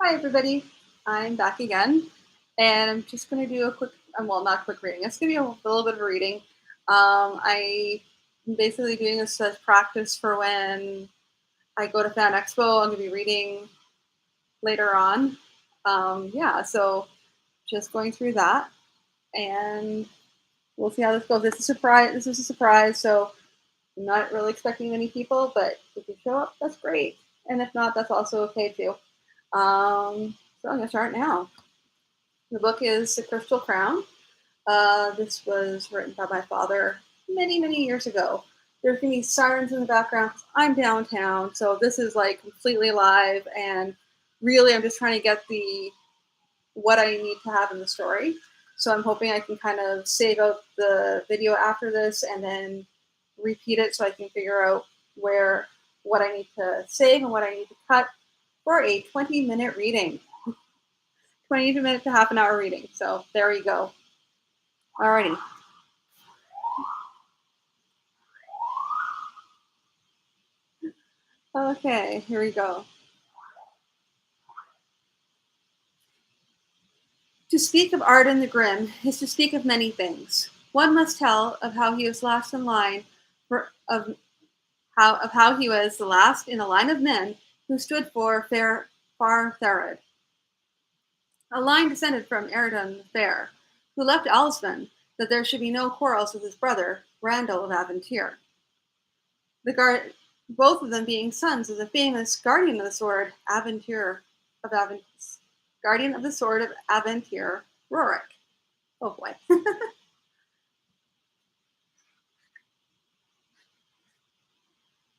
Hi, everybody. I'm back again, and I'm just going to do a quick, well, not quick reading. It's going to be a little bit of a reading. I'm basically doing this as practice for when I go to Fan Expo. I'm going to be reading later on. Yeah, so just going through that, and we'll see how this goes. It's a surprise. This is a surprise, so I'm not really expecting many people, but if you show up, that's great. And if not, that's also okay too. So I'm going to start now. The book is The Crystal Crown. This was written by my father many, many years ago. There's going to be sirens in the background. I'm downtown, so this is like completely live, and really I'm just trying to get what I need to have in the story. So I'm hoping I can kind of save out the video after this and then repeat it so I can figure out what I need to save and what I need to cut for a 20-minute reading. 20 minutes to half an hour reading. So there you go. Alrighty. Okay, here we go. To speak of Arden the Grim is to speak of many things. One must tell of how he was last in line of how he was the last in a line of men who stood for Far Therod. A line descended from Eredon the Fair, who left Alisman that there should be no quarrels with his brother, Randall of Aventir. Both of them being sons of the famous guardian of the sword, guardian of the sword of Aventir, Rorik. Oh boy.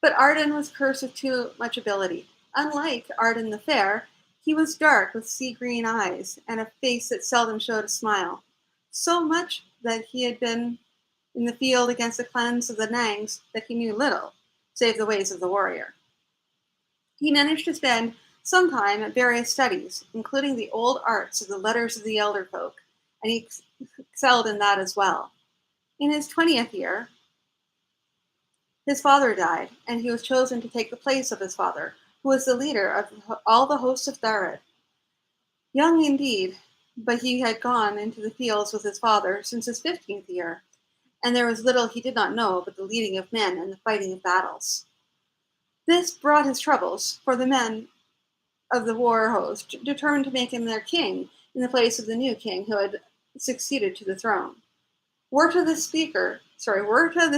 But Arden was cursed with too much ability. Unlike Arden the Fair, he was dark with sea-green eyes and a face that seldom showed a smile. So much that he had been in the field against the clans of the Nangs that he knew little, save the ways of the warrior. He managed to spend some time at various studies, including the old arts of the letters of the elder folk, and he excelled in that as well. In his 20th year, his father died, and he was chosen to take the place of his father, who was the leader of all the hosts of Thared. Young indeed, but he had gone into the fields with his father since his 15th year, and there was little he did not know but the leading of men and the fighting of battles. This brought his troubles, for the men of the war host determined to make him their king in the place of the new king who had succeeded to the throne. Werta the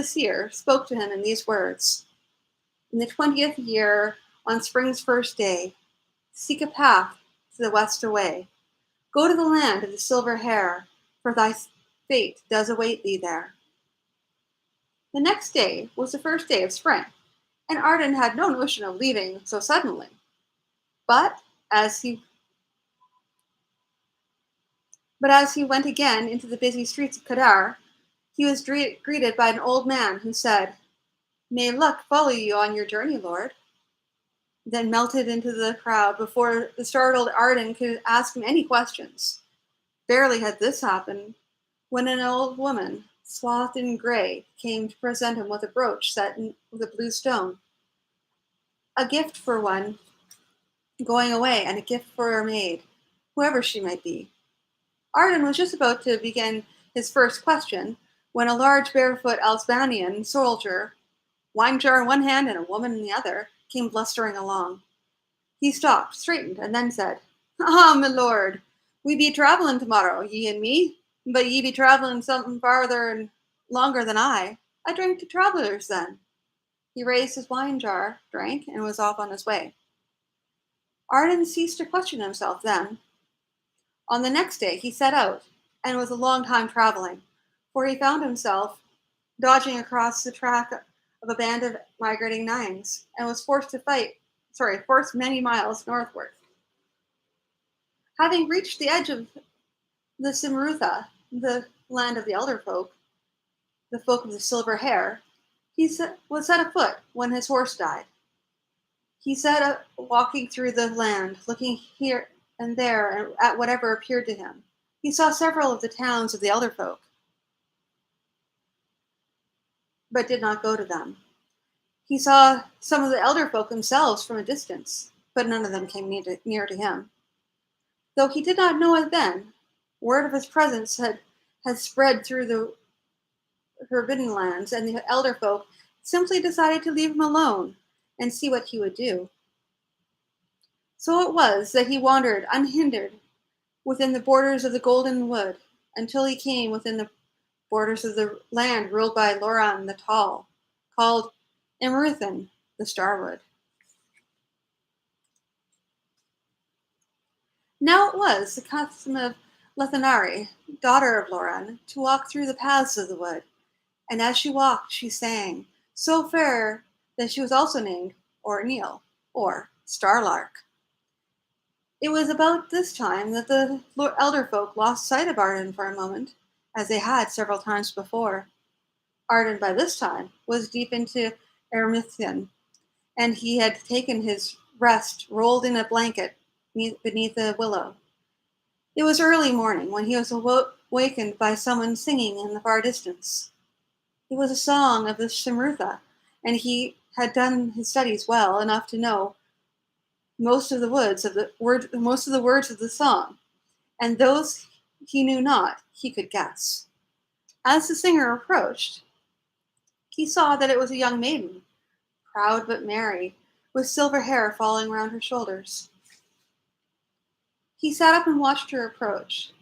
seer spoke to him in these words. In the 20th year, on spring's first day, seek a path to the west away. Go to the land of the silver hair, for thy fate does await thee there. The next day was the first day of spring, and Arden had no notion of leaving so suddenly. But as he went again into the busy streets of Kadar, he was greeted by an old man who said, "May luck follow you on your journey, Lord," then melted into the crowd before the startled Arden could ask him any questions. Barely had this happened when an old woman, swathed in gray, came to present him with a brooch set with a blue stone. A gift for one going away and a gift for her maid, whoever she might be. Arden was just about to begin his first question when a large barefoot Albanian soldier, wine jar in one hand and a woman in the other, came blustering along. He stopped, straightened, and then said, "Ah, my lord, we be travelling tomorrow, ye and me, but ye be travelling something farther and longer than I. I drink to travellers then." He raised his wine jar, drank, and was off on his way. Arden ceased to question himself then. On the next day he set out, and was a long time travelling, for he found himself dodging across the track of a band of migrating Nangs, and was forced many miles northward. Having reached the edge of the Simrutha, the land of the elder folk, the folk of the silver hair, he was set afoot when his horse died. He set walking through the land, looking here and there at whatever appeared to him. He saw several of the towns of the elder folk, but did not go to them. He saw some of the elder folk themselves from a distance, but none of them came near to him. Though he did not know it then, word of his presence had spread through the forbidden lands, and the elder folk simply decided to leave him alone and see what he would do. So it was that he wandered unhindered within the borders of the Golden Wood until he came within the borders of the land ruled by Loran the Tall, called Emeruthan the Starwood. Now it was the custom of Lethanari, daughter of Loran, to walk through the paths of the wood, and as she walked she sang, so fair that she was also named Orneal, or Starlark. It was about this time that the elder folk lost sight of Arden for a moment, as they had several times before. Arden, by this time, was deep into Eremithyn, and he had taken his rest rolled in a blanket beneath a willow. It was early morning when he was awakened by someone singing in the far distance. It was a song of the Shimrutha, and he had done his studies well enough to know most of the words of the song, and those he knew not, he could guess. As the singer approached, he saw that it was a young maiden, proud but merry, with silver hair falling round her shoulders. He sat up and watched her approach,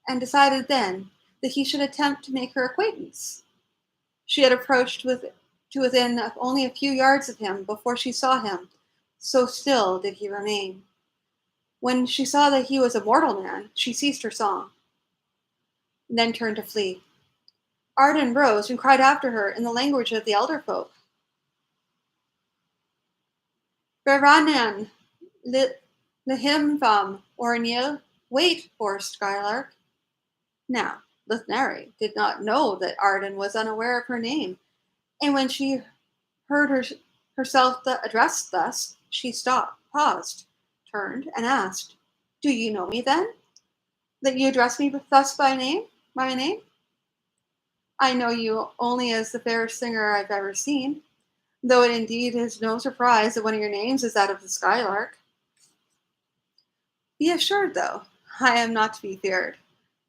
and decided then that he should attempt to make her acquaintance. She had approached to within only a few yards of him before she saw him, so still did he remain. When she saw that he was a mortal man, she ceased her song, and then turned to flee. Arden rose and cried after her in the language of the elder folk. Beranan, Lihimvam, Ornil, wait, poor Skylark. Now, Lithnari did not know that Arden was unaware of her name, and when she heard herself addressed thus, she stopped, paused, turned, and asked, "Do you know me then, that you address me thus by name? My name? I know you only as the fairest singer I've ever seen, though it indeed is no surprise that one of your names is that of the Skylark. Be assured, though, I am not to be feared,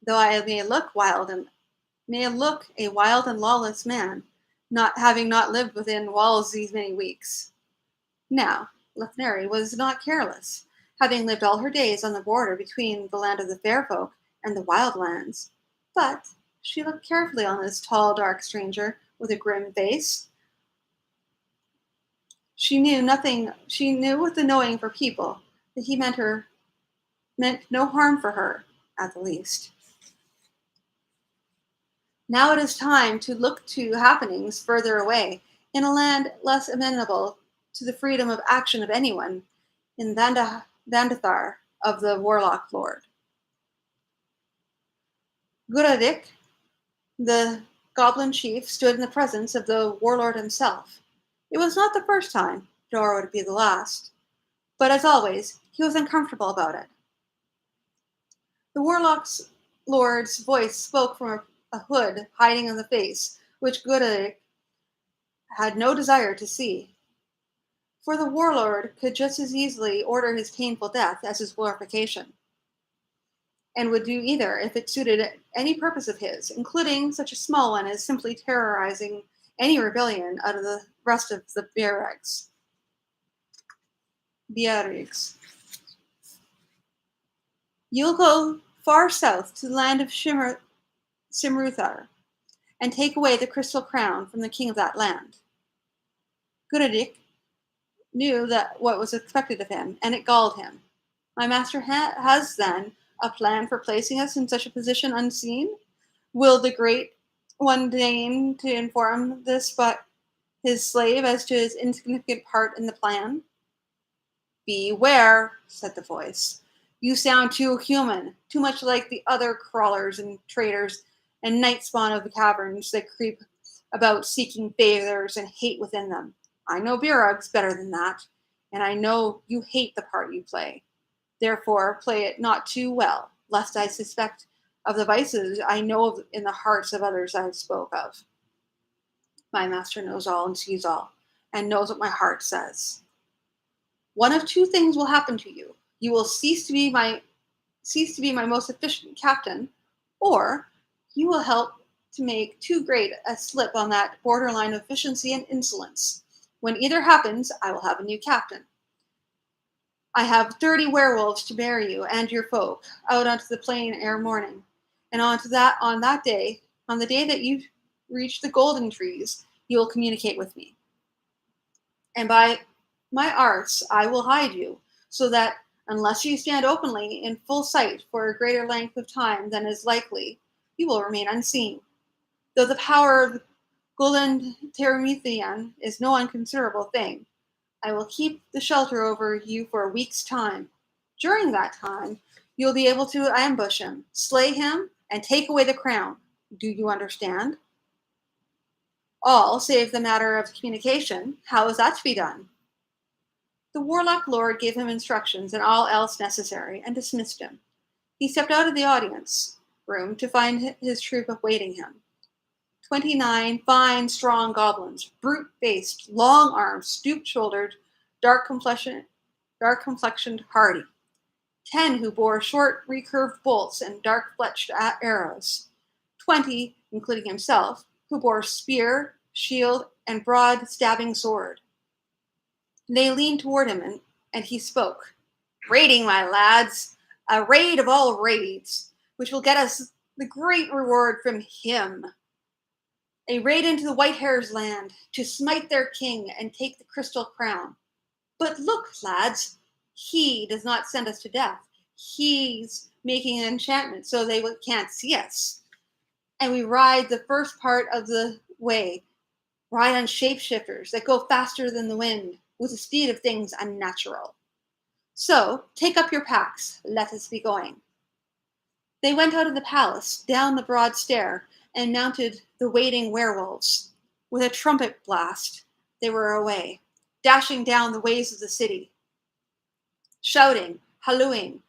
though I may look a wild and lawless man, not lived within walls these many weeks." Now, Lethneri was not careless, having lived all her days on the border between the land of the fair folk and the wild lands. But she looked carefully on this tall, dark stranger with a grim face. She knew with the knowing for people that he meant no harm for her, at the least. Now it is time to look to happenings further away, in a land less amenable to the freedom of action of anyone, in Dandathar of the Warlock Lord. Guradik, the goblin chief, stood in the presence of the warlord himself. It was not the first time, nor would it be the last, but as always, he was uncomfortable about it. The warlock's lord's voice spoke from a hood hiding on the face, which Guradik had no desire to see. For the warlord could just as easily order his painful death as his glorification, and would do either if it suited any purpose of his, including such a small one as simply terrorizing any rebellion out of the rest of the Biarigs. You'll go far south to the land of Simruthar, and take away the crystal crown from the king of that land. Guradik knew that what was expected of him, and it galled him. My master has, then, a plan for placing us in such a position unseen? Will the great one deign to inform this but his slave as to his insignificant part in the plan? Beware, said the voice. You sound too human, too much like the other crawlers and traitors and night spawn of the caverns that creep about seeking favors and hate within them. I know Birugs better than that, and I know you hate the part you play. Therefore, play it not too well, lest I suspect of the vices I know of in the hearts of others I spoke of. My master knows all and sees all, and knows what my heart says. One of two things will happen to you. You will cease to be my cease to be my most efficient captain, or you will help to make too great a slip on that borderline of efficiency and insolence. When either happens, I will have a new captain. I have 30 werewolves to bear you and your folk out onto the plain ere morning, and on that day, on the day that you reach the golden trees, you will communicate with me. And by my arts I will hide you, so that unless you stand openly in full sight for a greater length of time than is likely, you will remain unseen. Though the power of golden Termithian is no inconsiderable thing, I will keep the shelter over you for a week's time. During that time, you'll be able to ambush him, slay him, and take away the crown. Do you understand? All save the matter of communication. How is that to be done? The warlock lord gave him instructions and all else necessary, and dismissed him. He stepped out of the audience room to find his troop awaiting him. 29 fine, strong goblins, brute-faced, long-armed, stoop-shouldered, dark-complexioned hardy. 10 who bore short, recurved bolts and dark-fletched arrows. 20, including himself, who bore spear, shield, and broad, stabbing sword. They leaned toward him, and he spoke. Raiding, my lads, a raid of all raids, which will get us the great reward from him. A raid into the White Hare's land, to smite their king and take the crystal crown. But look, lads, he does not send us to death. He's making an enchantment so they can't see us. And we ride the first part of the way, ride on shapeshifters that go faster than the wind, with the speed of things unnatural. So, take up your packs, let us be going. They went out of the palace, down the broad stair, and mounted the waiting werewolves. With a trumpet blast, they were away, dashing down the ways of the city, shouting, hallooing,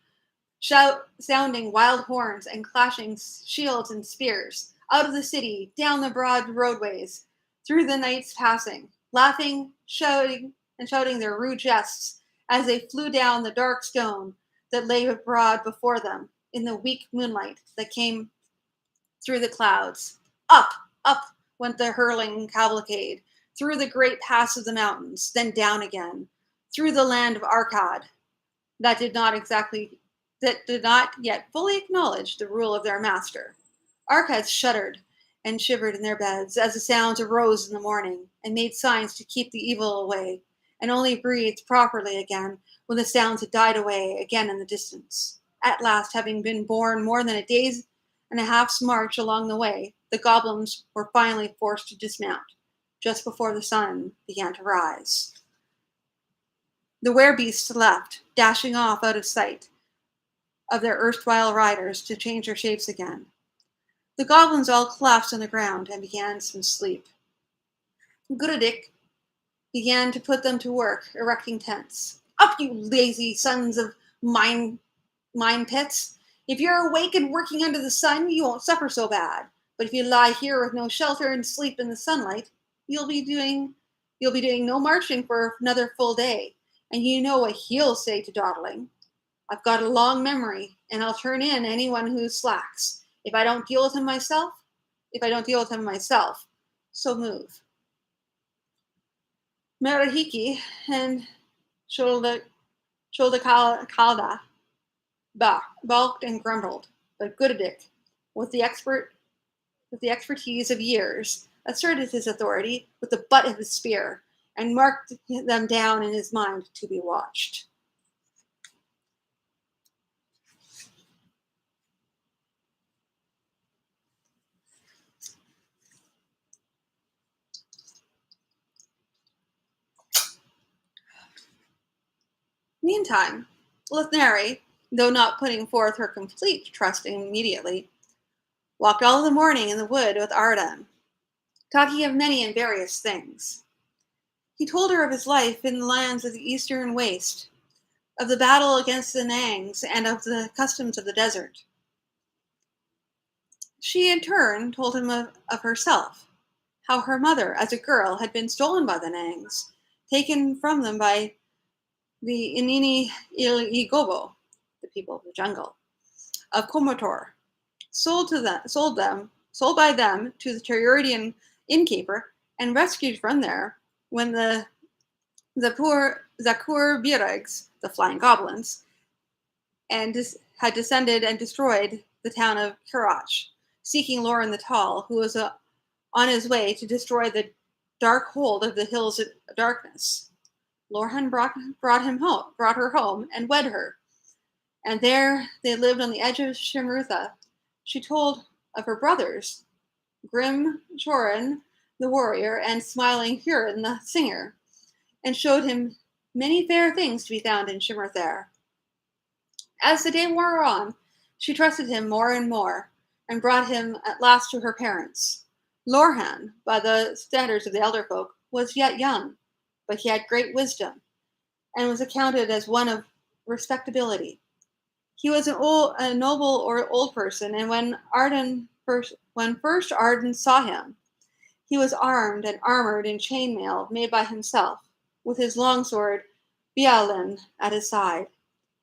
sounding wild horns and clashing shields and spears, out of the city, down the broad roadways, through the nights passing, laughing, shouting their rude jests as they flew down the dark stone that lay abroad before them in the weak moonlight that came through the clouds. Up, up went the hurling cavalcade, through the great pass of the mountains, then down again, through the land of Arcad, that did not yet fully acknowledge the rule of their master. Arcads shuddered and shivered in their beds as the sounds arose in the morning, and made signs to keep the evil away, and only breathed properly again when the sounds had died away again in the distance. At last, having been borne more than a day's and a half's march along the way, the goblins were finally forced to dismount, just before the sun began to rise. The werebeasts left, dashing off out of sight of their erstwhile riders to change their shapes again. The goblins all collapsed on the ground and began some sleep. Gurudik began to put them to work, erecting tents. Up, you lazy sons of mine pits! If you're awake and working under the sun, you won't suffer so bad. But if you lie here with no shelter and sleep in the sunlight, you'll be doing no marching for another full day. And you know what he'll say to dawdling. I've got a long memory, and I'll turn in anyone who slacks. If I don't deal with him myself, so move. Merahiki and Kalda balked and grumbled, but Gurudik, with the expertise of years, asserted his authority with the butt of his spear, and marked them down in his mind to be watched. Meantime, Lithneri, though not putting forth her complete trust immediately, walked all the morning in the wood with Arden, talking of many and various things. He told her of his life in the lands of the eastern waste, of the battle against the Nangs, and of the customs of the desert. She, in turn, told him of herself, how her mother, as a girl, had been stolen by the Nangs, taken from them by the Inini Iligobo, the people of the jungle. of Comotor, sold by them to the Tellurian innkeeper, and rescued from there when the poor Zakur Birags, the flying goblins, had descended and destroyed the town of Kirach, seeking Loren the Tall, who was on his way to destroy the dark hold of the hills of darkness. Loren brought her home, and wed her, and there they lived on the edge of Shimrutha. She told of her brothers, grim Shorin, the warrior, and smiling Hurin, the singer, and showed him many fair things to be found in Shimruther. As the day wore on, she trusted him more and more, and brought him at last to her parents. Lorhan, by the standards of the elder folk, was yet young, but he had great wisdom, and was accounted as one of respectability. He was a noble or old person, and when first Arden saw him, he was armed and armored in chainmail made by himself, with his long sword Bialin at his side.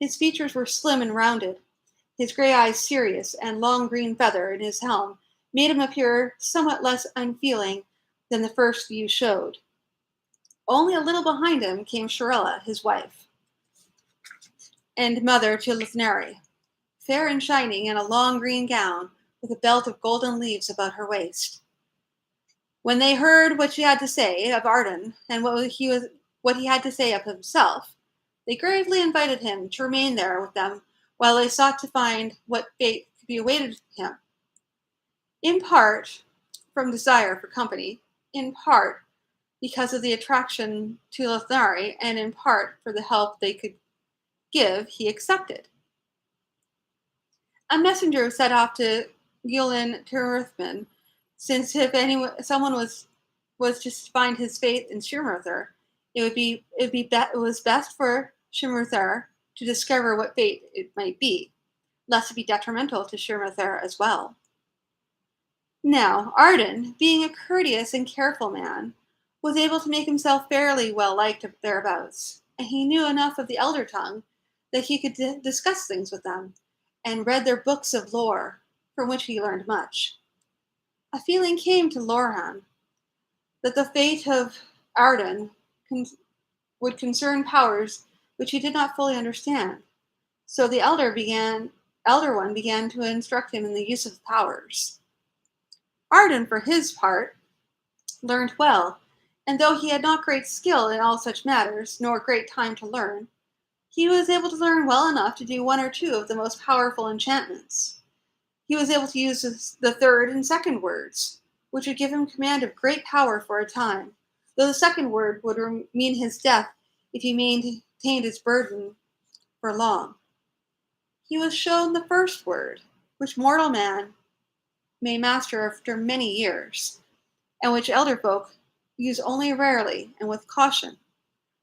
His features were slim and rounded. His gray eyes serious, and long green feather in his helm made him appear somewhat less unfeeling than the first view showed. Only a little behind him came Shirella, his wife, and mother to Lithnari, fair and shining in a long green gown, with a belt of golden leaves about her waist. When they heard what she had to say of Arden and what he had to say of himself, they gravely invited him to remain there with them while they sought to find what fate could be awaited him. In part from desire for company, in part because of the attraction to Lithnari, and in part for the help they could give, he accepted. A messenger set off to Gilin Tirithman, since if someone was to find his fate in Shimruther, it was best for Shimruther to discover what fate it might be, lest it be detrimental to Shimruther as well. Now, Arden, being a courteous and careful man, was able to make himself fairly well liked thereabouts, and he knew enough of the elder tongue that he could discuss things with them, and read their books of lore, from which he learned much. A feeling came to Lorhan that the fate of Arden would concern powers which he did not fully understand, so the elder one began to instruct him in the use of powers. Arden, for his part, learned well, and though he had not great skill in all such matters, nor great time to learn, he was able to learn well enough to do one or two of the most powerful enchantments. He was able to use the third and second words, which would give him command of great power for a time, though the second word would mean his death if he maintained his burden for long. He was shown the first word, which mortal man may master after many years, and which elder folk use only rarely and with caution,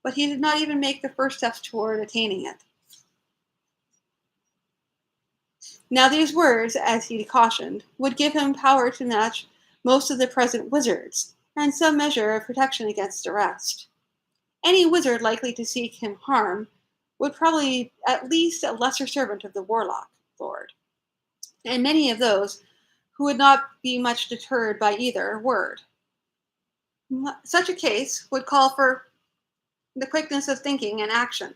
but he did not even make the first steps toward attaining it. Now these words, as he cautioned, would give him power to match most of the present wizards, and some measure of protection against arrest. Any wizard likely to seek him harm would probably be at least a lesser servant of the warlock lord, and many of those who would not be much deterred by either word. Such a case would call for the quickness of thinking and action.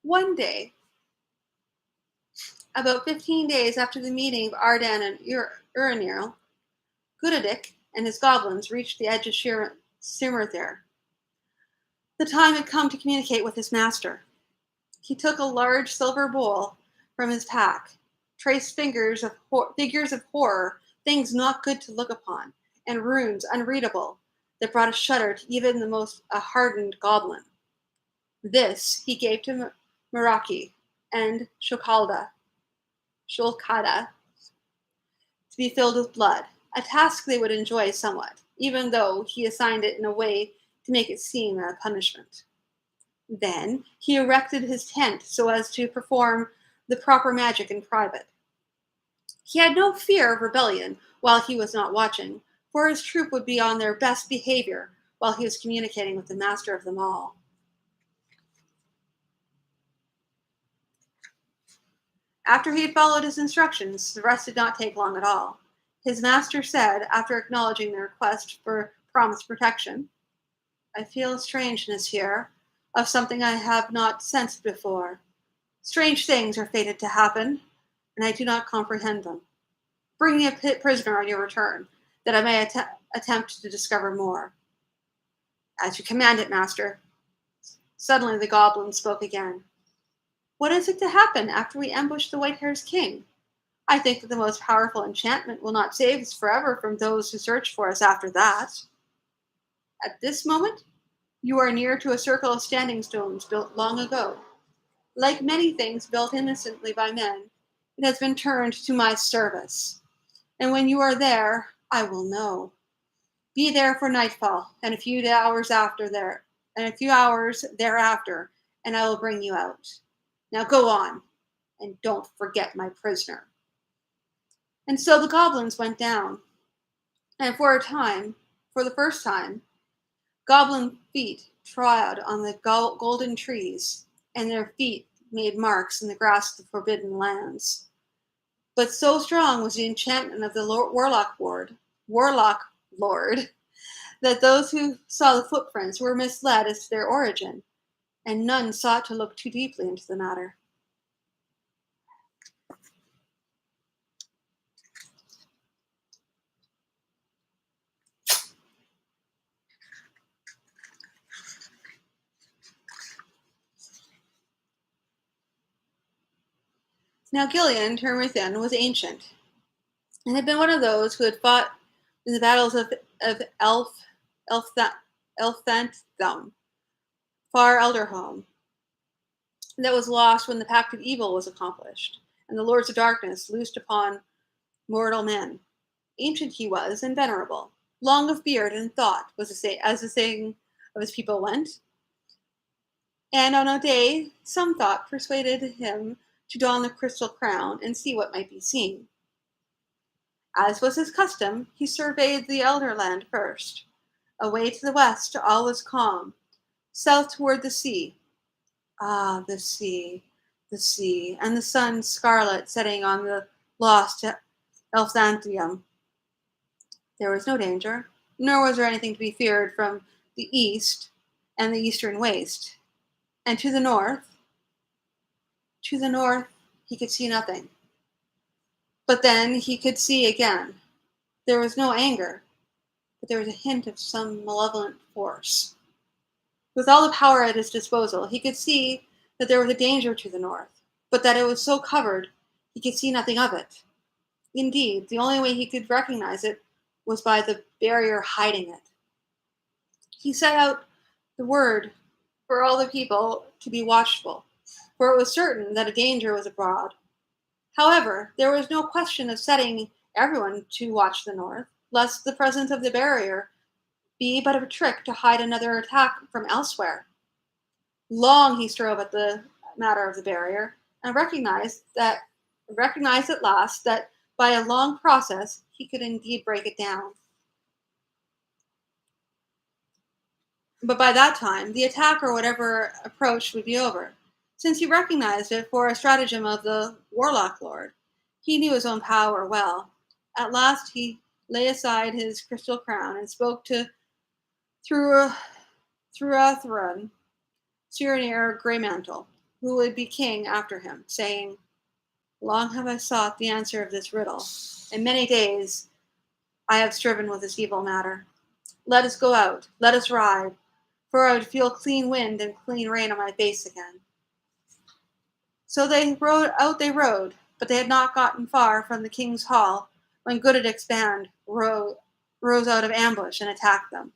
One day, about 15 days after the meeting of Ardan and Urinil, Gudadik and his goblins reached the edge of Shimruther. The time had come to communicate with his master. He took a large silver bowl from his pack, traced figures of horror, things not good to look upon, and runes unreadable that brought a shudder to even the most hardened goblin. This he gave to Meraki and Shulkada to be filled with blood, a task they would enjoy somewhat, even though he assigned it in a way to make it seem a punishment. Then he erected his tent so as to perform the proper magic in private. He had no fear of rebellion while he was not watching, for his troop would be on their best behavior while he was communicating with the master of them all. After he had followed his instructions, the rest did not take long at all. His master said, after acknowledging the request for promised protection, "I feel a strangeness here, of something I have not sensed before. Strange things are fated to happen, and I do not comprehend them. Bring me a prisoner on your return, that I may attempt to discover more." "As you command it, master." Suddenly the goblin spoke again. "What is it to happen after we ambush the White-Hair's king? I think that the most powerful enchantment will not save us forever from those who search for us after that. At this moment, you are near to a circle of standing stones built long ago. Like many things built innocently by men, it has been turned to my service. And when you are there, I will know. Be there for nightfall and a few hours thereafter, and I will bring you out. Now go on, and don't forget my prisoner." And so the goblins went down, and for the first time, goblin feet trod on the golden trees, and their feet made marks in the grass of the forbidden lands. But so strong was the enchantment of the warlock lord, that those who saw the footprints were misled as to their origin, and none sought to look too deeply into the matter. Now Gillian, Termithan, was ancient, and had been one of those who had fought in the battles of Elfanthdom, far Elderhome, that was lost when the Pact of Evil was accomplished, and the Lords of Darkness loosed upon mortal men. Ancient he was, and venerable, long of beard and thought, as the saying of his people went. And on a day, some thought persuaded him to don the crystal crown and see what might be seen. As was his custom, he surveyed the Elderland first. Away to the west, all was calm. South toward the sea. Ah, the sea, and the sun scarlet setting on the lost Elfanthium. There was no danger, nor was there anything to be feared from the east and the eastern waste. And to the north, he could see nothing. But then he could see again. There was no anger, but there was a hint of some malevolent force. With all the power at his disposal, he could see that there was a danger to the north, but that it was so covered he could see nothing of it. Indeed, the only way he could recognize it was by the barrier hiding it. He set out the word for all the people to be watchful, for it was certain that a danger was abroad. However, there was no question of setting everyone to watch the north, lest the presence of the barrier be but a trick to hide another attack from elsewhere. Long he strove at the matter of the barrier, and recognized at last that by a long process he could indeed break it down. But by that time, the attack or whatever approach would be over, since he recognized it for a stratagem of the Warlock Lord. He knew his own power well. At last he lay aside his crystal crown and spoke to Thruathrun, Cyrenir Greymantle, who would be king after him, saying, "Long have I sought the answer of this riddle, and many days I have striven with this evil matter. Let us go out, let us ride, for I would feel clean wind and clean rain on my face again." So they rode, but they had not gotten far from the king's hall when Godidic's band rose out of ambush and attacked them.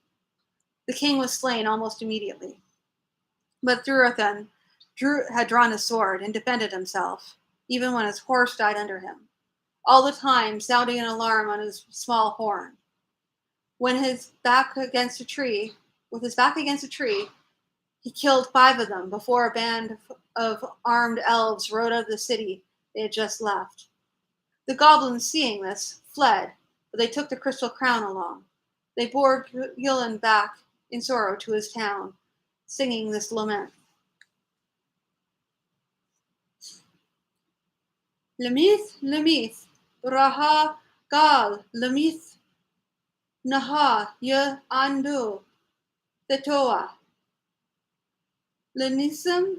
The king was slain almost immediately, but Thruathan had drawn his sword and defended himself, even when his horse died under him, all the time sounding an alarm on his small horn. With his back against a tree, he killed 5 of them before a band of armed elves rode out of the city they had just left. The goblins, seeing this, fled, but they took the crystal crown along. They bore Gillian back in sorrow to his town, singing this lament. Lemith, Raha, Gal, Lemith, Naha, Ye, Andu, Thetoa, Lenisum,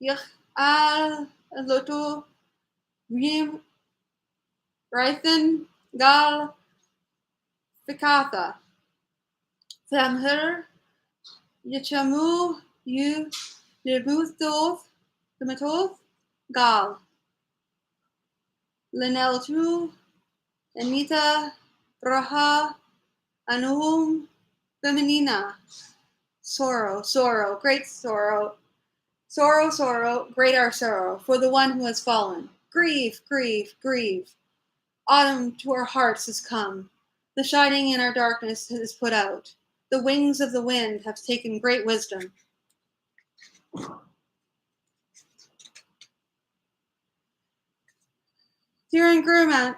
Yach al Loto, Rim, Rythan, Gal, Fikatha, Thamher, Yachamu, Yu, Lematoth, Gal, Leneltu, Anita, Raha, Anuhum, Feminina, sorrow, great our sorrow, for the one who has fallen. Grieve, grieve, grieve. Autumn to our hearts has come. The shining in our darkness is put out. The wings of the wind have taken great wisdom. Therathan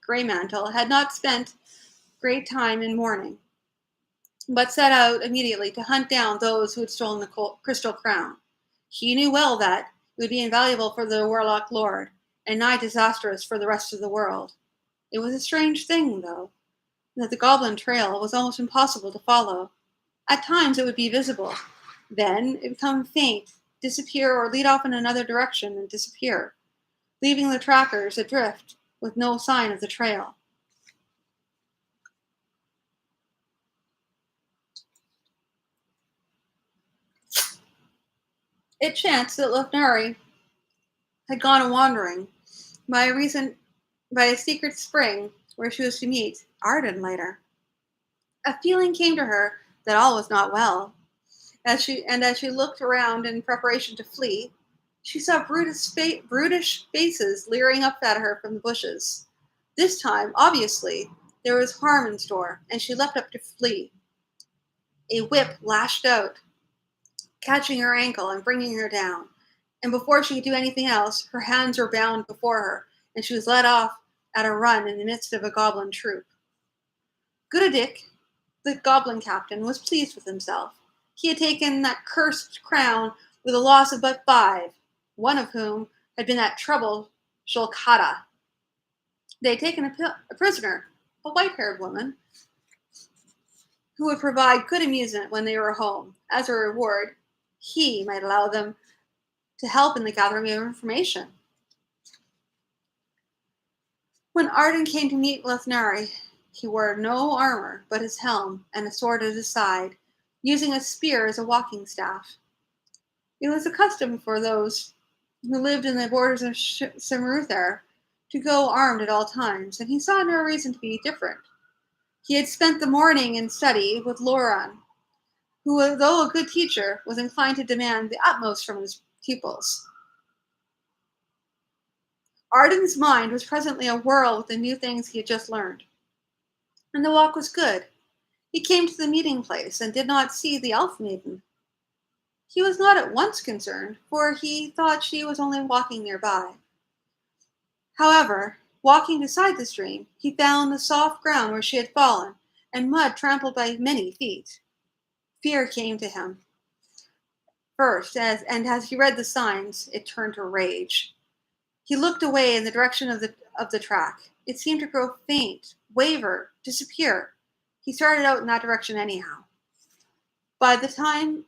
Greymantle had not spent great time in mourning, but set out immediately to hunt down those who had stolen the crystal crown. He knew well that it would be invaluable for the warlock lord, and nigh disastrous for the rest of the world. It was a strange thing, though, that the goblin trail was almost impossible to follow. At times it would be visible, then it would become faint, disappear, or lead off in another direction and disappear, leaving the trackers adrift with no sign of the trail. It chanced that Lothnari had gone a wandering by a secret spring where she was to meet Arden later. A feeling came to her that all was not well. As she looked around in preparation to flee, she saw brutish faces leering up at her from the bushes. This time, obviously, there was harm in store, and she leapt up to flee. A whip lashed out, catching her ankle and bringing her down. And before she could do anything else, her hands were bound before her, and she was led off at a run in the midst of a goblin troop. Goodadik, the goblin captain, was pleased with himself. He had taken that cursed crown with a loss of but 5, one of whom had been that trouble Shulkata. They had taken a prisoner, a white-haired woman, who would provide good amusement when they were home. As a reward, he might allow them to help in the gathering of information. When Arden came to meet Lethnari, he wore no armor but his helm and a sword at his side, using a spear as a walking staff. It was a custom for those who lived in the borders of Simruther to go armed at all times, and he saw no reason to be different. He had spent the morning in study with Loran, who, though a good teacher, was inclined to demand the utmost from his pupils. Arden's mind was presently awhirl with the new things he had just learned, and the walk was good. He came to the meeting place and did not see the elf maiden. He was not at once concerned, for he thought she was only walking nearby. However, walking beside the stream, he found the soft ground where she had fallen, and mud trampled by many feet. Fear came to him first, as he read the signs, it turned to rage. He looked away in the direction of the track. It seemed to grow faint, waver, disappear. He started out in that direction anyhow. By this time,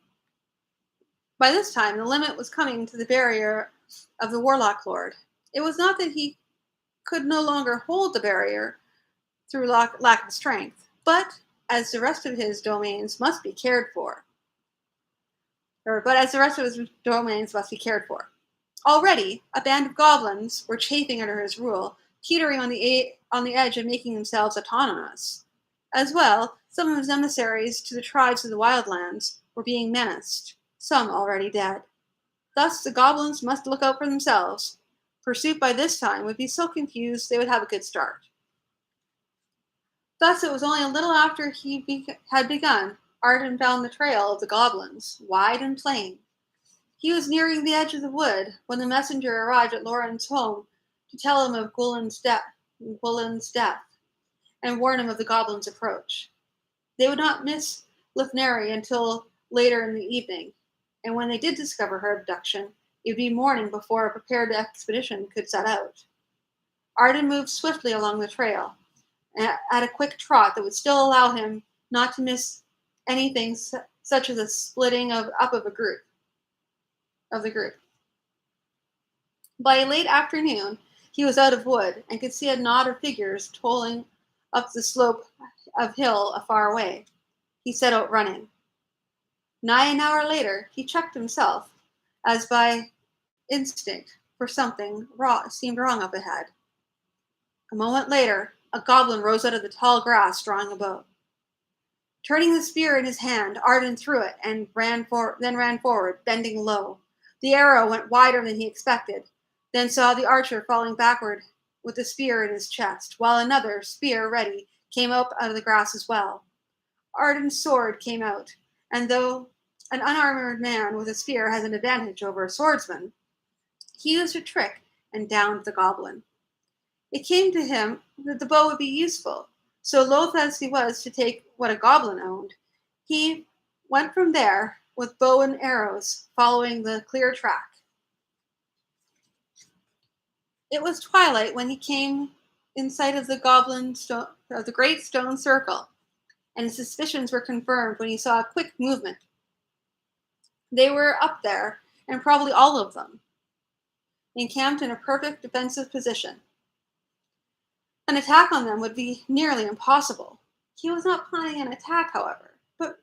the limit was coming to the barrier of the Warlock Lord. It was not that he could no longer hold the barrier through lack of strength, but as the rest of his domains must be cared for. Already, a band of goblins were chafing under his rule, teetering on the edge of making themselves autonomous. As well, some of his emissaries to the tribes of the wildlands were being menaced, some already dead. Thus the goblins must look out for themselves. Pursuit by this time would be so confused they would have a good start. Thus it was only a little after he had begun, Arden found the trail of the goblins, wide and plain. He was nearing the edge of the wood when the messenger arrived at Lauren's home to tell him of Gulen's death, and warn him of the goblins' approach. They would not miss Lithneri until later in the evening, and when they did discover her abduction, it would be morning before a prepared expedition could set out. Arden moved swiftly along the trail, at a quick trot that would still allow him not to miss anything such as a splitting up of the group. By late afternoon, he was out of wood and could see a knot of figures toiling up the slope of hill far away. He set out running. Nigh an hour later, he checked himself, as by instinct, for something seemed wrong up ahead. A moment later, a goblin rose out of the tall grass, drawing a bow. Turning the spear in his hand, Arden threw it and ran forward, bending low. The arrow went wider than he expected, then saw the archer falling backward with the spear in his chest, while another, spear ready, came up out of the grass as well. Arden's sword came out, and though an unarmored man with a spear has an advantage over a swordsman, he used a trick and downed the goblin. It came to him that the bow would be useful, so loath as he was to take what a goblin owned, he went from there with bow and arrows, following the clear track. It was twilight when he came in sight of the great stone circle, and his suspicions were confirmed when he saw a quick movement. They were up there, and probably all of them, encamped in a perfect defensive position. An attack on them would be nearly impossible. He was not planning an attack, however, but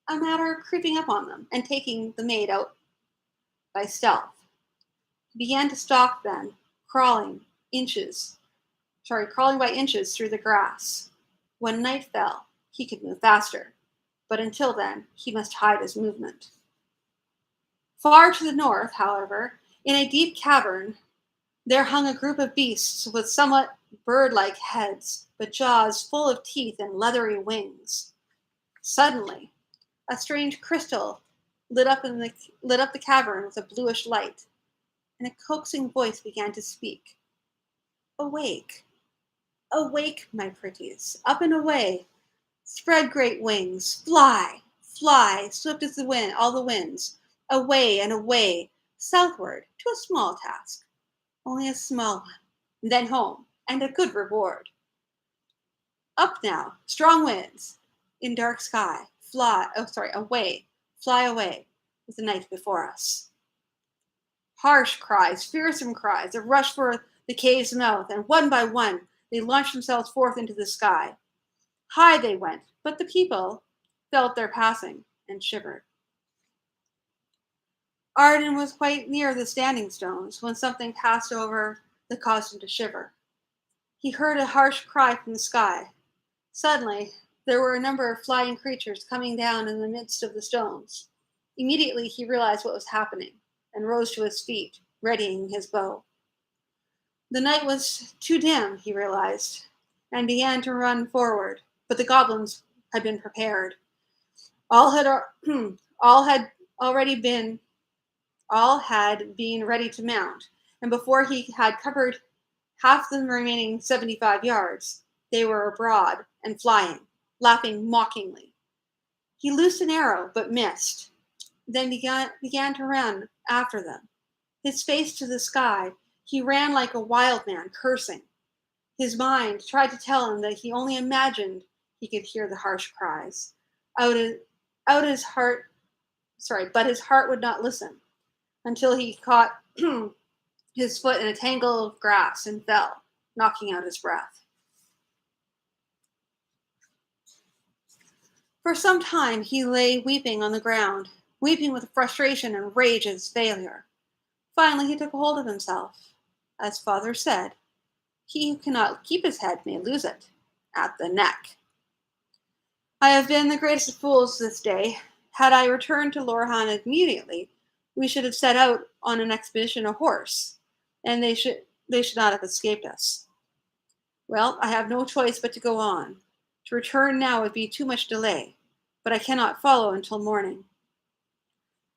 a matter of creeping up on them and taking the maid out by stealth. He began to stalk then, crawling by inches through the grass. When night fell, he could move faster, but until then, he must hide his movement. Far to the north, however, in a deep cavern, there hung a group of beasts with somewhat bird-like heads, but jaws full of teeth and leathery wings. Suddenly, a strange crystal lit up the cavern with a bluish light, and a coaxing voice began to speak. Awake, awake, my pretties, up and away. Spread great wings, fly, fly, swift as all the winds, away and away, southward to a small task, only a small one, then home, and a good reward. Up now, strong winds, in dark sky, away, fly away, with the night before us. Harsh cries, fearsome cries, a rush for the cave's mouth, and one by one, they launched themselves forth into the sky. High they went, but the people felt their passing and shivered. Arden was quite near the standing stones when something passed over that caused him to shiver. He heard a harsh cry from the sky. Suddenly, there were a number of flying creatures coming down in the midst of the stones. Immediately, he realized what was happening and rose to his feet, readying his bow. The night was too dim, he realized, and began to run forward, but the goblins had been prepared. All had been ready to mount, and before he had covered half the remaining 75 yards, they were abroad and flying, laughing mockingly. He loosed an arrow, but missed, then began to run after them. His face to the sky, he ran like a wild man, cursing. His mind tried to tell him that he only imagined he could hear the harsh cries. But his heart would not listen until he caught his foot in a tangle of grass and fell, knocking out his breath. For some time he lay weeping on the ground, weeping with frustration and rage at his failure. Finally he took hold of himself. As father said, he who cannot keep his head may lose it, at the neck. I have been the greatest of fools this day. Had I returned to Lorhan immediately, we should have set out on an expedition a horse, and they should not have escaped us. Well, I have no choice but to go on. To return now would be too much delay, but I cannot follow until morning.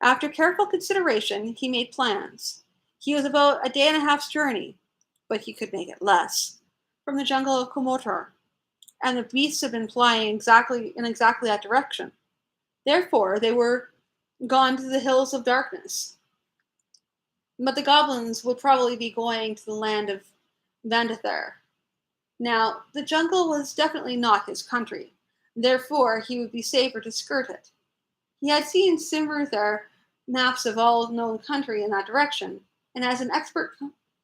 After careful consideration, he made plans. He was about a day and a half's journey, but he could make it less, from the jungle of Komotor, and the beasts had been flying in exactly that direction. Therefore, they were gone to the hills of darkness. But the goblins would probably be going to the land of Vandethar. Now, the jungle was definitely not his country. Therefore, he would be safer to skirt it. He had seen Simruther maps of all known country in that direction, and as an expert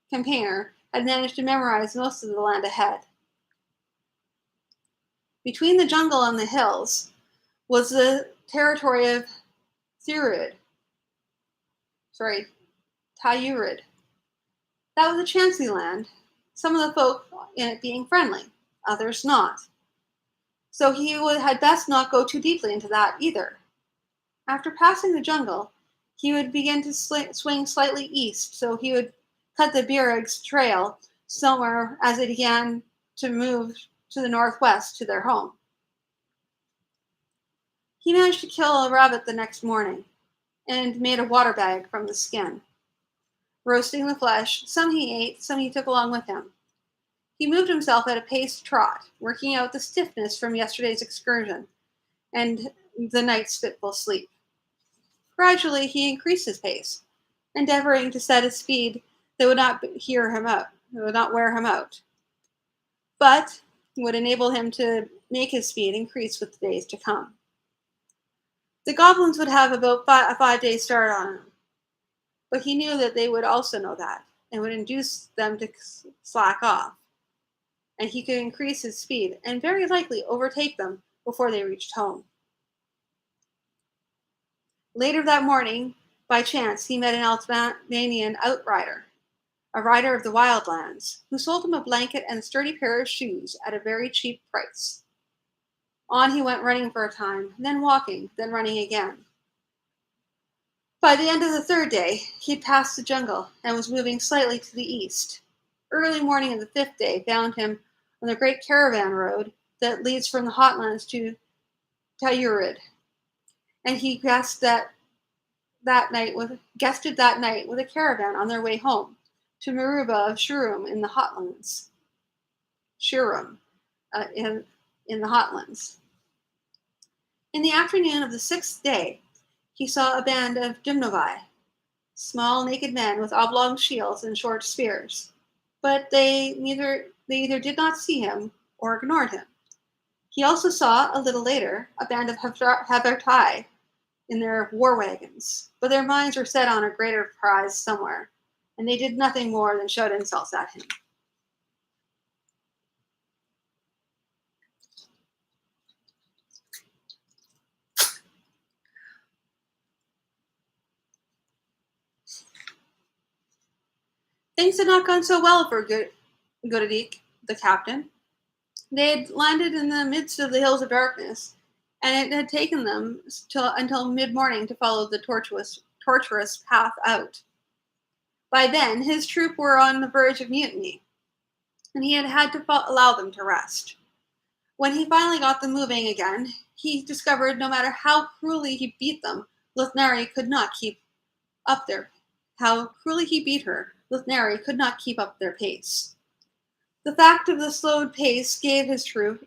campaigner, had managed to memorize most of the land ahead. Between the jungle and the hills was the territory of Thurid, sorry, Tayurid. That was a chancy land, some of the folk in it being friendly, others not. So had best not go too deeply into that either. After passing the jungle, he would begin to swing slightly east, so he would cut the Birig's trail somewhere as it began to move to the northwest to their home. He managed to kill a rabbit the next morning and made a water bag from the skin. Roasting the flesh, some he ate, some he took along with him. He moved himself at a paced trot, working out the stiffness from yesterday's excursion and the night's fitful sleep. Gradually, he increased his pace, endeavoring to set a speed that would not wear him out, but would enable him to make his speed increase with the days to come. The goblins would have about a 5-day start on him, but he knew that they would also know that and would induce them to slack off, and he could increase his speed and very likely overtake them before they reached home. Later that morning, by chance, he met an Albanian outrider, a rider of the wildlands, who sold him a blanket and a sturdy pair of shoes at a very cheap price. On he went running for a time, then walking, then running again. By the end of the 3rd day, he had passed the jungle and was moving slightly to the east. Early morning of the 5th day found him on the great caravan road that leads from the hotlands to Tayurid, and he guested that night with a caravan on their way home to Maruba of Shurum in the hotlands. In the hotlands. In the afternoon of the 6th day, he saw a band of Dimnovi, small naked men with oblong shields and short spears, but they either did not see him or ignored him. He also saw, a little later, a band of Habertai in their war wagons, but their minds were set on a greater prize somewhere, and they did nothing more than shout insults at him. Things had not gone so well for Gudadik, the captain. They had landed in the midst of the hills of darkness, and it had taken them until mid-morning to follow the tortuous path out. By then, his troop were on the verge of mutiny, and he had to allow them to rest. When he finally got them moving again, he discovered no matter how cruelly he beat them, Lithnari could not keep up their how cruelly he beat her, Lithnari could not keep up their pace. The fact of the slowed pace gave his troop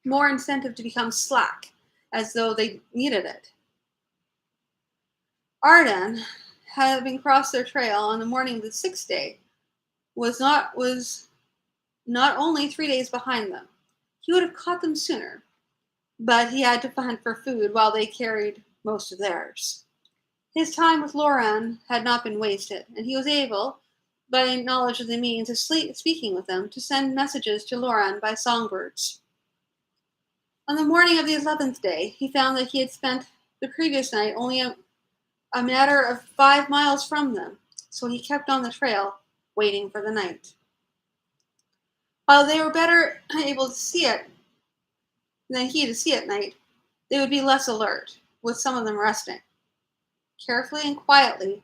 more incentive to become slack, as though they needed it. Arden, having crossed their trail on the morning of the 6th day, was not only 3 days behind them. He would have caught them sooner, but he had to hunt for food while they carried most of theirs. His time with Loran had not been wasted, and he was able, by knowledge of the means of speaking with them, to send messages to Loran by songbirds. On the morning of the 11th day, he found that he had spent the previous night only a matter of 5 miles from them, so he kept on the trail, waiting for the night. While they were better able to see it than he to see at night, they would be less alert, with some of them resting. Carefully and quietly,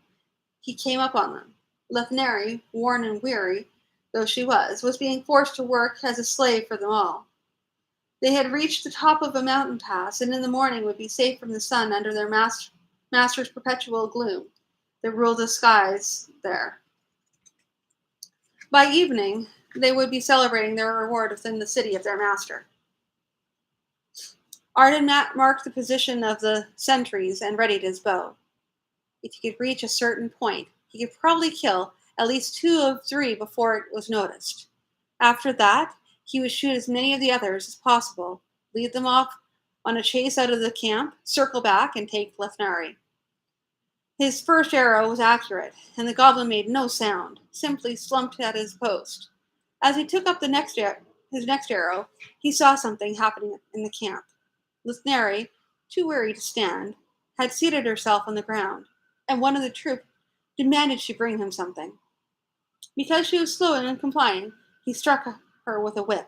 he came up on them. Lethnari, worn and weary though she was being forced to work as a slave for them all. They had reached the top of a mountain pass, and in the morning would be safe from the sun under their master's perpetual gloom that ruled the skies there. By evening, they would be celebrating their reward within the city of their master. Arden marked the position of the sentries and readied his bow. If he could reach a certain point, he could probably kill at least 2 of 3 before it was noticed. After that, he would shoot as many of the others as possible, lead them off on a chase out of the camp, circle back, and take Lethnari. His first arrow was accurate, and the goblin made no sound, simply slumped at his post. As he took up his next arrow, he saw something happening in the camp. Lethnari, too weary to stand, had seated herself on the ground, and one of the troop demanded she bring him something. Because she was slow in complying, he struck her with a whip.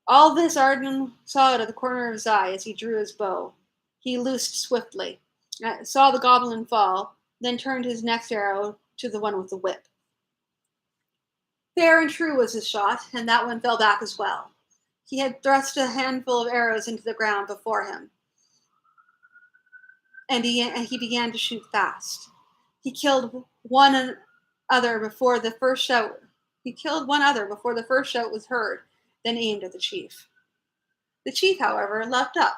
All this Arden saw out of the corner of his eye as he drew his bow. He loosed swiftly, saw the goblin fall, then turned his next arrow to the one with the whip. Fair and true was his shot, and that one fell back as well. He had thrust a handful of arrows into the ground before him, and he began to shoot fast. He killed one other before the first shout. He killed one other before the first shout was heard, then aimed at the chief. The chief, however, leapt up,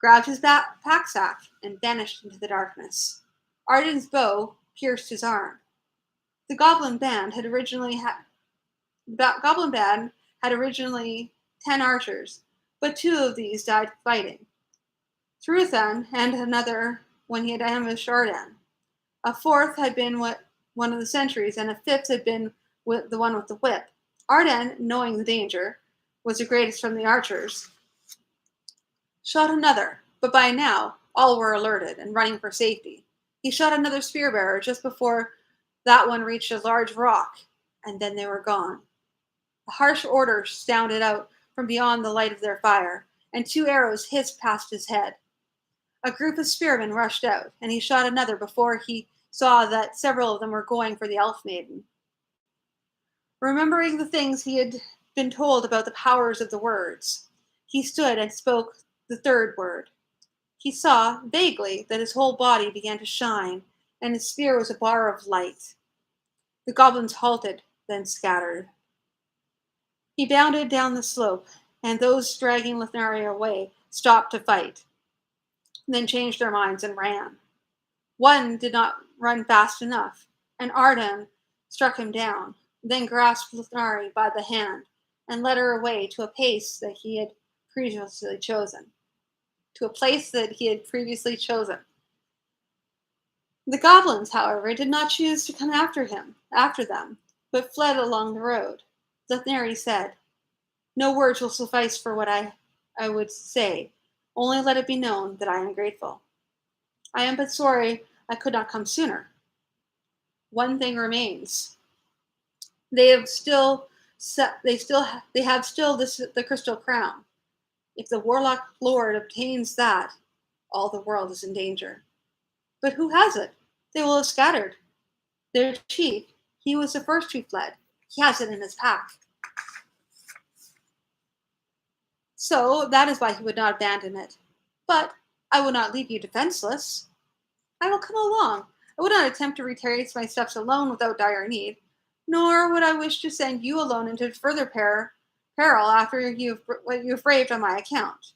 grabbed his pack sack, and vanished into the darkness. Arden's bow pierced his arm. The goblin band had originally 10 archers, but 2 of these died fighting. Thruthan and another when he had ambushed Arden. A 4th had been one of the sentries, and a 5th had been the one with the whip. Arden, knowing the danger was the greatest from the archers, shot another, but by now all were alerted and running for safety. He shot another spear-bearer just before that one reached a large rock, and then they were gone. A harsh order sounded out from beyond the light of their fire, and 2 arrows hissed past his head. A group of spearmen rushed out, and he shot another before he saw that several of them were going for the elf maiden. Remembering the things he had been told about the powers of the words, he stood and spoke the 3rd word. He saw, vaguely, that his whole body began to shine, and his spear was a bar of light. The goblins halted, then scattered. He bounded down the slope, and those dragging Lethnari away stopped to fight, then changed their minds and ran. One did not run fast enough, and Arden struck him down, then grasped Lethnari by the hand and led her away to a place that he had previously chosen. The goblins, however, did not choose to come after them, but fled along the road. Lethnari said, "No words will suffice for what I would say. Only let it be known that I am grateful. I am but sorry I could not come sooner. One thing remains. They have still the crystal crown. If the warlock lord obtains that, all the world is in danger. But who has it? They will have scattered. Their chief, he was the first who fled. He has it in his pack. So that is why he would not abandon it. But I will not leave you defenseless. I will come along. I would not attempt to retrace my steps alone without dire need, nor would I wish to send you alone into further peril after what you have braved on my account.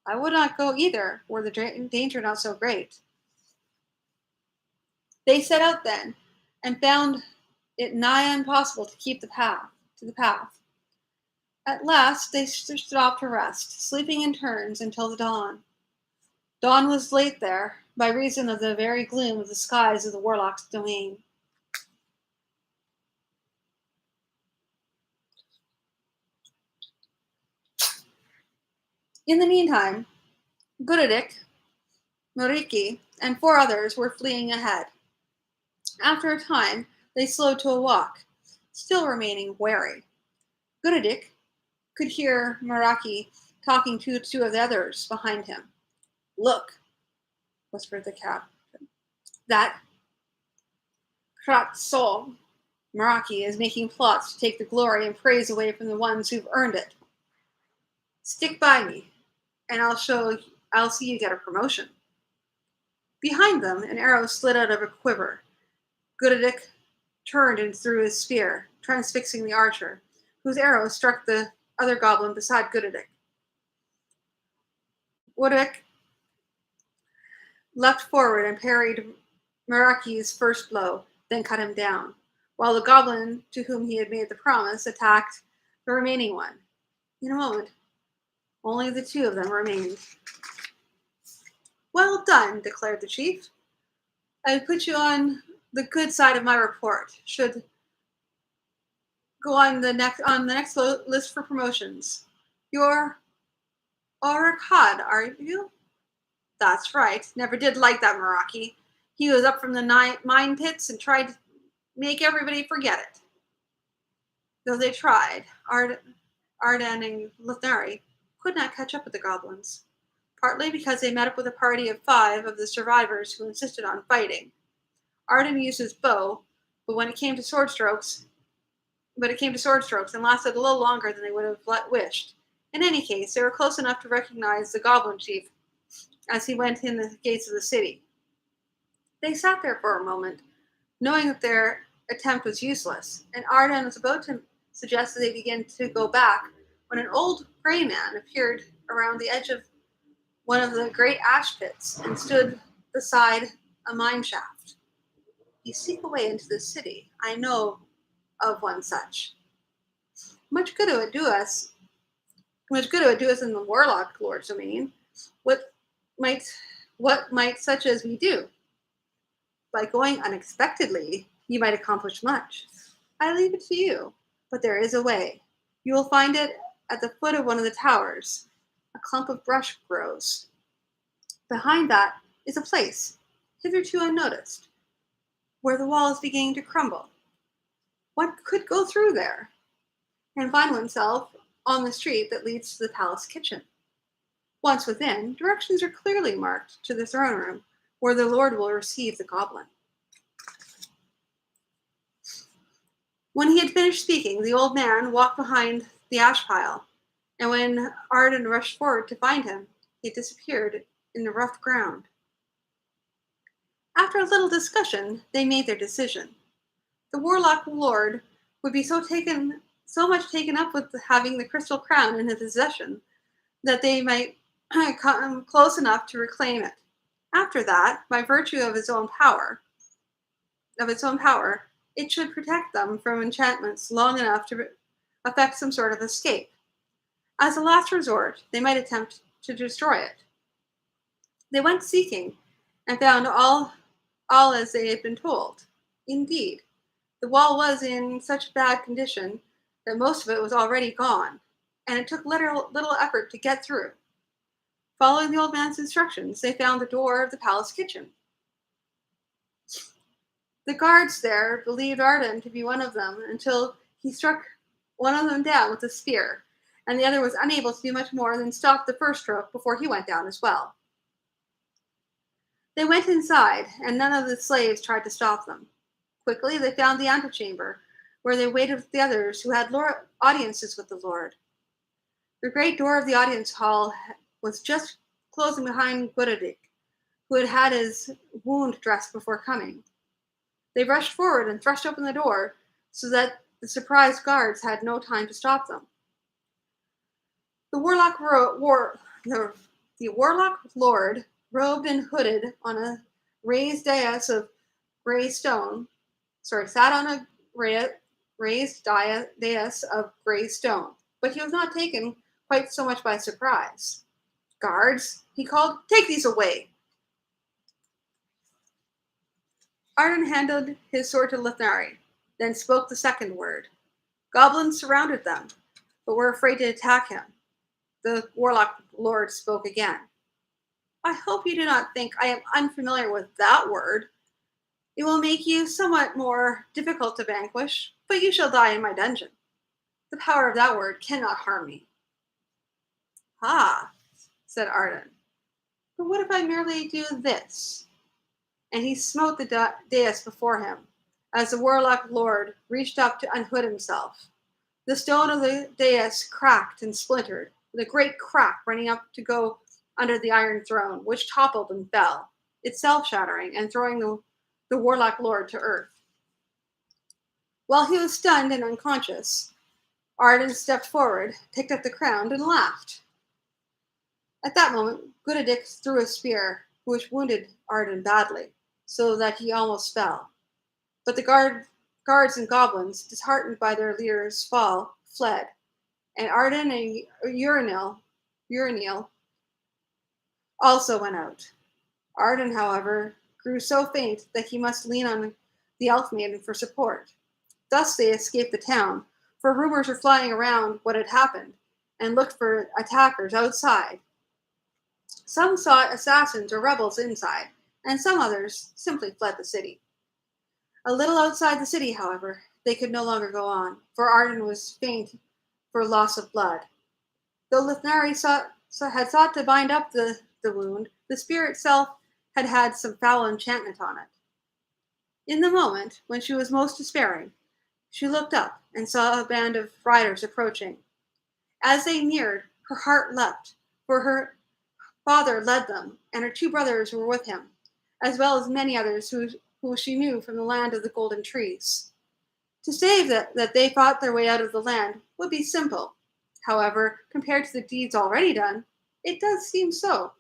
I would not go either, were the danger not so great." They set out then, and found it nigh impossible to keep the path. At last they stopped to rest, sleeping in turns until the dawn. Dawn was late there, by reason of the very gloom of the skies of the warlock's domain. In the meantime, Gudidik, Moriki, and 4 others were fleeing ahead. After a time, they slowed to a walk, still remaining wary. Gudidik could hear Maraki talking to 2 of the others behind him. "Look," whispered the captain. "That Kratsol Maraki is making plots to take the glory and praise away from the ones who've earned it. Stick by me, and I'll see you get a promotion." Behind them, an arrow slid out of a quiver. Gudidik turned and threw his spear, transfixing the archer, whose arrow struck the other goblin beside Gudidik. Woodwick leapt forward and parried Meraki's first blow, then cut him down, while the goblin to whom he had made the promise attacked the remaining one. In a moment, only the two of them remained. Well done, declared the chief. I put you on the good side of my report. Should go on the next list for promotions. You're Orakad, are you? That's right. Never did like that Meraki. He was up from the mine pits and tried to make everybody forget it. Though they tried, Arden and Lithari could not catch up with the goblins, partly because they met up with a party of 5 of the survivors who insisted on fighting. Arden used his bow, but it came to sword strokes and lasted a little longer than they would have wished. In any case, they were close enough to recognize the goblin chief as he went in the gates of the city. They sat there for a moment, knowing that their attempt was useless, and Arden was about to suggest that they begin to go back when an old gray man appeared around the edge of one of the great ash pits and stood beside a mine shaft. You seek a way into the city. I know of one such. Much good it would do us in the warlock lord's domain. What might such as we do? By going unexpectedly, you might accomplish much. I leave it to you, but there is a way. You will find it at the foot of one of the towers. A clump of brush grows. Behind that is a place, hitherto unnoticed, where the wall is beginning to crumble. One could go through there and find oneself on the street that leads to the palace kitchen. Once within, directions are clearly marked to the throne room, where the Lord will receive the goblin. When he had finished speaking, the old man walked behind the ash pile, and when Arden rushed forward to find him, he had disappeared in the rough ground. After a little discussion, they made their decision. The warlock lord would be so much taken up with having the crystal crown in his possession that they might come close enough to reclaim it. After that, by virtue of its own power, it should protect them from enchantments long enough to effect some sort of escape. As a last resort, they might attempt to destroy it. They went seeking and found all as they had been told. Indeed, the wall was in such bad condition that most of it was already gone, and it took little effort to get through. Following the old man's instructions, they found the door of the palace kitchen. The guards there believed Arden to be one of them until he struck one of them down with a spear, and the other was unable to do much more than stop the first stroke before he went down as well. They went inside, and none of the slaves tried to stop them. Quickly, they found the antechamber, where they waited with the others who had audiences with the Lord. The great door of the audience hall was just closing behind Gudadik, who had had his wound dressed before coming. They rushed forward and thrust open the door so that the surprised guards had no time to stop them. The warlock lord, robed and hooded on a raised dais of gray stone, sat on a raised dais of gray stone, but he was not taken quite so much by surprise. Guards, he called, take these away. Arden handed his sword to Lithari, then spoke the second word. Goblins surrounded them, but were afraid to attack him. The warlock lord spoke again. I hope you do not think I am unfamiliar with that word. It will make you somewhat more difficult to vanquish, but you shall die in my dungeon. The power of that word cannot harm me. Ah, said Arden. But what if I merely do this? And he smote the dais before him, as the warlock lord reached up to unhood himself. The stone of the dais cracked and splintered, with a great crack running up to go under the iron throne, which toppled and fell, itself shattering and throwing the warlock lord to earth. While he was stunned and unconscious, Arden stepped forward, picked up the crown, and laughed. At that moment, Gunnedic threw a spear, which wounded Arden badly, so that he almost fell. But the guards and goblins, disheartened by their leader's fall, fled, and Arden and Urinil also went out. Arden, however, grew so faint that he must lean on the elf maiden for support. Thus they escaped the town, for rumors were flying around what had happened, and looked for attackers outside. Some sought assassins or rebels inside, and some others simply fled the city. A little outside the city, however, they could no longer go on, for Arden was faint for loss of blood. Though Lithnari had sought to bind up the wound, the spear itself had had some foul enchantment on it. In the moment when she was most despairing, she looked up and saw a band of riders approaching. As they neared, her heart leapt, for her father led them, and her two brothers were with him, as well as many others who she knew from the land of the golden trees. To say that they fought their way out of the land would be simple. However, compared to the deeds already done, it does seem so.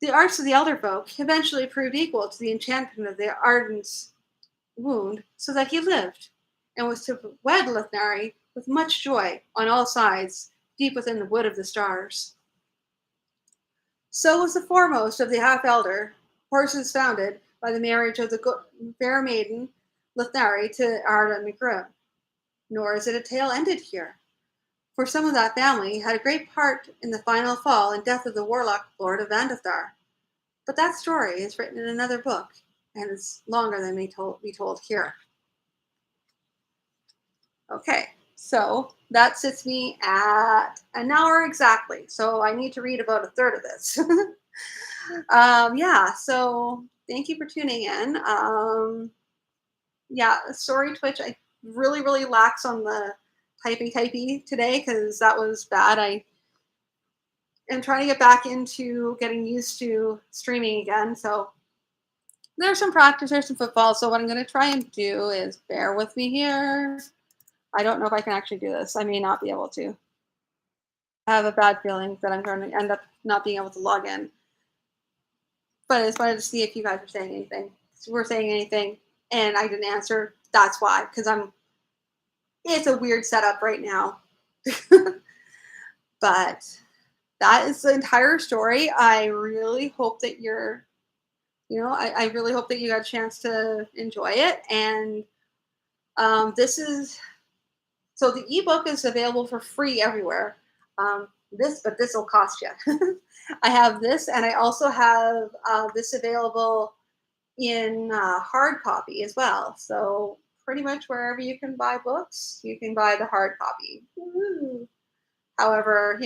The arts of the elder folk eventually proved equal to the enchantment of the Arden's wound, so that he lived, and was to wed Lithnari with much joy on all sides, deep within the wood of the stars. So was the foremost of the half-elder horses founded by the marriage of the fair maiden Lithnari to Arden McGrim. Nor is it a tale ended here, for some of that family had a great part in the final fall and death of the warlock lord of Vandathar. But that story is written in another book, and it's longer than we told here. Okay, so that sits me at an hour exactly. So I need to read about a third of this. Yeah, so thank you for tuning in. Yeah, Story Twitch, I really lax on the typey today because that was bad. I am trying to get back into getting used to streaming again. So there's some practice, there's some football. So what I'm going to try and do is bear with me here. I don't know if I can actually do this. I may not be able to. I have a bad feeling that I'm going to end up not being able to log in. But I just wanted to see if you guys were saying anything. If we're saying anything and I didn't answer, that's why. Because it's a weird setup right now. But that is the entire story. I really hope that I really hope that you got a chance to enjoy it. And so the ebook is available for free everywhere. But this will cost you. I have this, and I also have this available in hard copy as well. So pretty much wherever you can buy books, you can buy the hard copy. Woo-hoo. However,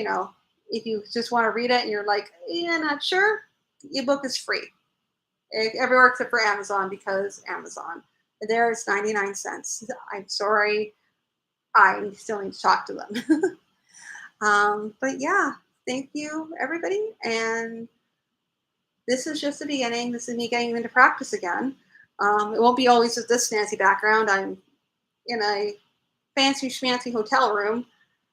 if you just want to read it and you're like, yeah, not sure, the ebook is free. Everywhere except for Amazon, because Amazon. There it's 99 cents. I'm sorry. I still need to talk to them. But yeah, thank you, everybody. And this is just the beginning. This is me getting into practice again. It won't be always with this fancy background. I'm in a fancy schmancy hotel room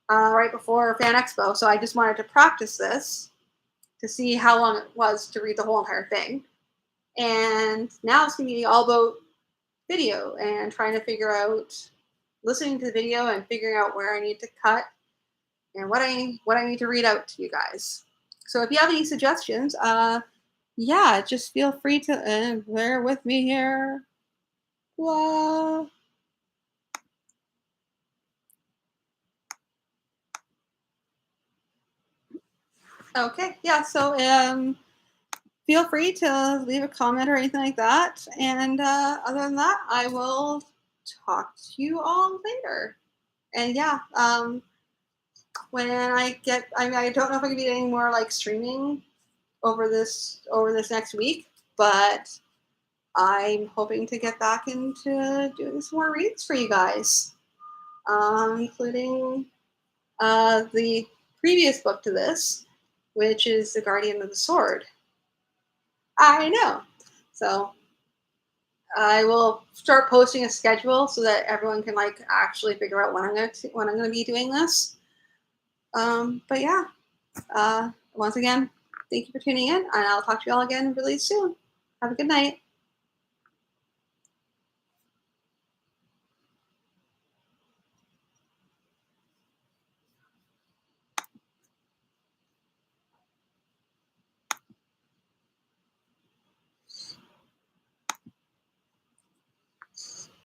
right before Fan Expo. So I just wanted to practice this to see how long it was to read the whole entire thing. And now it's going to be all about video and trying to figure out, listening to the video and figuring out where I need to cut and what I need to read out to you guys. So if you have any suggestions, yeah, just feel free to bear with me here. Blah. Okay, yeah. So feel free to leave a comment or anything like that. And other than that, I will talk to you all later. And yeah, when I don't know if I can be any more like streaming over this next week, but I'm hoping to get back into doing some more reads for you guys, including the previous book to this, which is The Guardian of the Sword. I know. So I will start posting a schedule so that everyone can like actually figure out when I'm going to be doing this. But yeah, once again, thank you for tuning in, and I'll talk to you all again really soon. Have a good night.